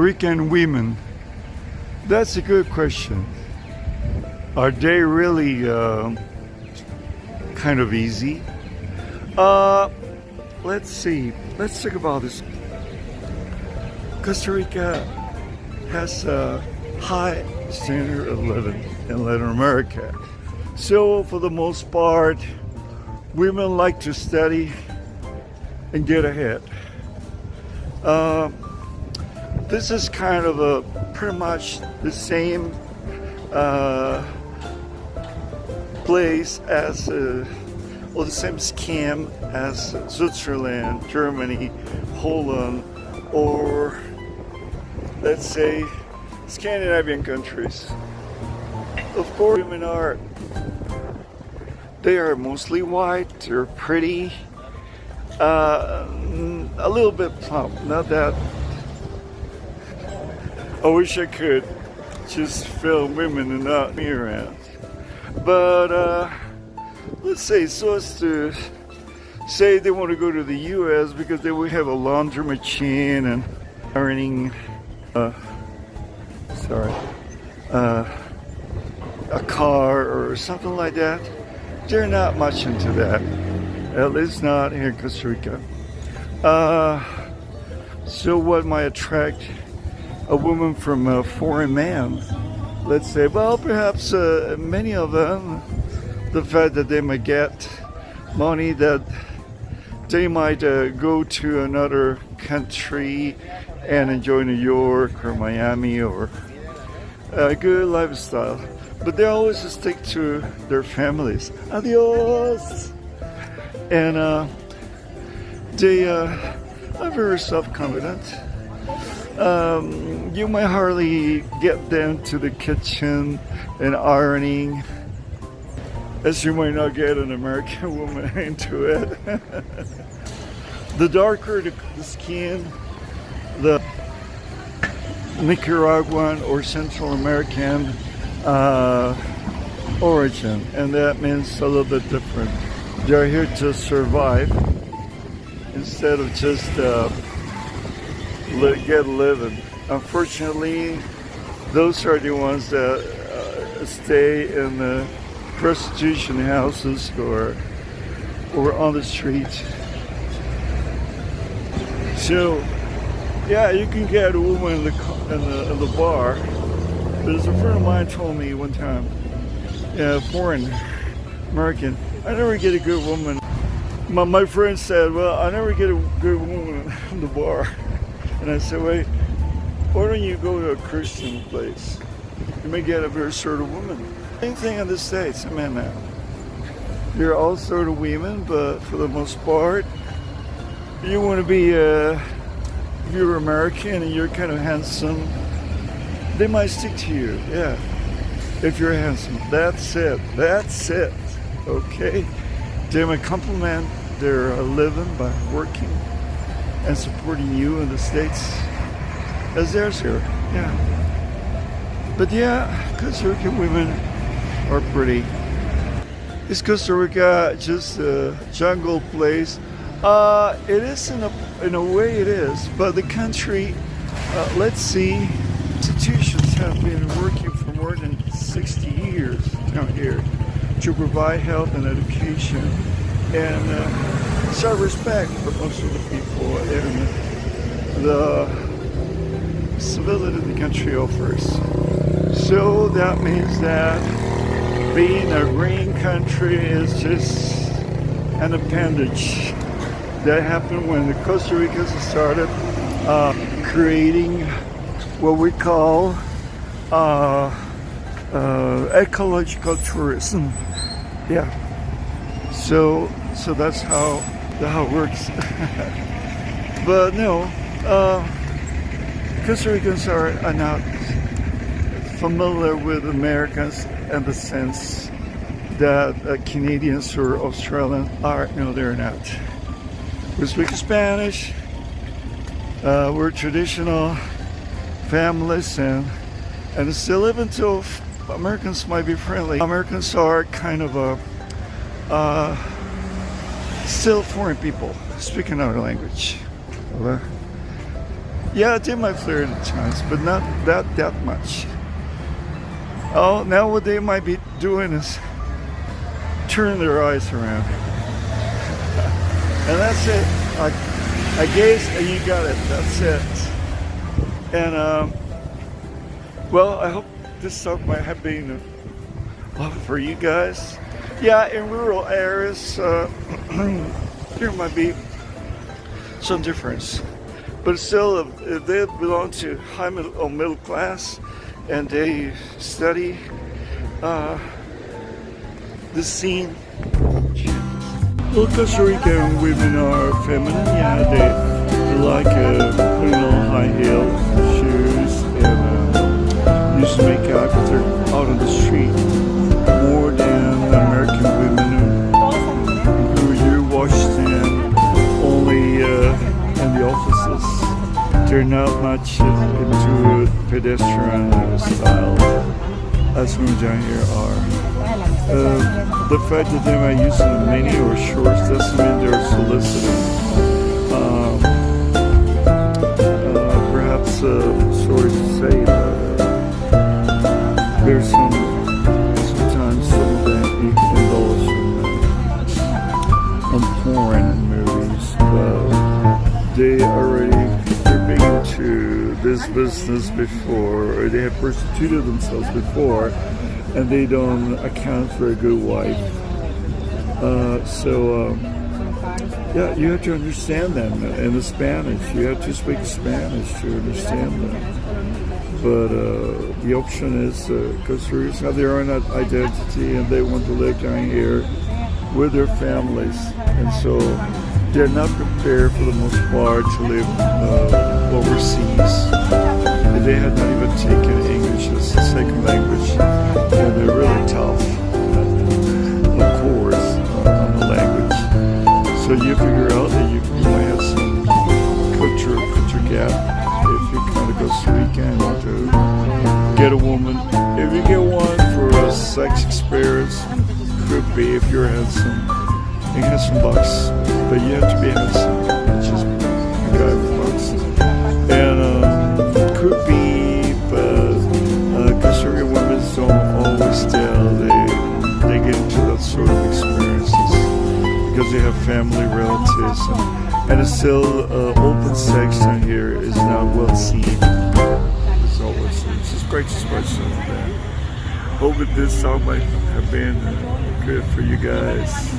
Rican women? That's a good question. Are they really kind of easy? Let's see. Let's talk about this. Costa Rica has a high standard of living in Latin America. So for the most part, women like to study and get ahead. This is kind of a pretty much the same place as or the same scam as Switzerland, Germany, Holland, or let's say Scandinavian countries. Of course, women they are mostly white, they're pretty, a little bit plump, not that. I wish I could just film women and not me around. But let's say so as to say they want to go to the US because they will have a laundry machine and earning a car or something like that. They're not much into that, at least not here in Costa Rica. So what might attract a woman from a foreign man? Let's say, well, perhaps many of them, the fact that they might get money, that they might go to another country and enjoy New York or Miami or a good lifestyle. But they always stick to their families. Adios! And they are very self-confident. You might hardly get them to the kitchen and ironing, as you might not get an American woman into it. The darker the skin, the Nicaraguan or Central American origin, and that means a little bit different. They're here to survive instead of just get living. Unfortunately, those are the ones that stay in the prostitution houses or on the streets. So, yeah, you can get a woman in the bar. There's a friend of mine told me one time, foreign American, I never get a good woman. My friend said, well, I never get a good woman in the bar. And I said, wait, why don't you go to a Christian place? You may get a very sort of woman. Same thing in the States, man. There are all sort of women, but for the most part, you want to be, if you're American and you're kind of handsome, they might stick to you, yeah. If you're handsome, that's it, okay? They might compliment their living by working and supporting you in the States as theirs here, yeah. But yeah, Costa Rican women are pretty. Is Costa Rica just a jungle place? It is in a way it is, but the country, let's see, institutions have been working for more than 60 years down here to provide health and education and show respect for most of the people and the civility the country offers. So that means that being a green country is just an appendage that happened when the Costa Ricans started creating what we call ecological tourism. Yeah. So that's how it works. But no, Costa Ricans are not familiar with Americans in the sense that Canadians or Australians are. No, they're not. We speak Spanish. We're traditional families and still live until Americans might be friendly. Americans are kind of still foreign people speaking our language. Yeah, they might flirt at times, but not that much. Oh, now what they might be doing is turning their eyes around. And that's it. I gaze and you got it. That's it. And well, I hope this song might have been for you guys. Yeah, in rural areas, there might be some difference, but still, if they belong to high middle or middle class, and they study the scene. Well, Costa Rican women are feminine. Yeah, they like putting on high heel shoes and use makeup because they're out on the street more than American women who you watch them only in the offices. They're not much into pedestrian style as women down here are. The fact that they might use a mini or shorts doesn't mean they're soliciting. Perhaps, sorry to say, but there's sometimes some of that you can indulge on porn and movies, but they're big into this business before, or they have prostituted themselves before, and they don't account for a good wife. Yeah, you have to understand them in the Spanish. You have to speak Spanish to understand them. But the option is Costa Ricans have their own identity and they want to live down here with their families. And so they're not prepared for the most part to live overseas. They had not even taken English as a second language, and they're really tough, of course, on the language. So you figure out that you might have some culture gap if you kind of Costa Rican and want to get a woman. If you get one for a sex experience, could be if you're handsome. You have some bucks, but you have to be handsome, not just a guy with bucks. And could be, but Costa Rican women don't always tell. They get into that sort of experiences because they have family relatives, and it's still open sex down here is not well seen. It's always seen. It's just great to spread some of that. Hope that this song might have been good for you guys.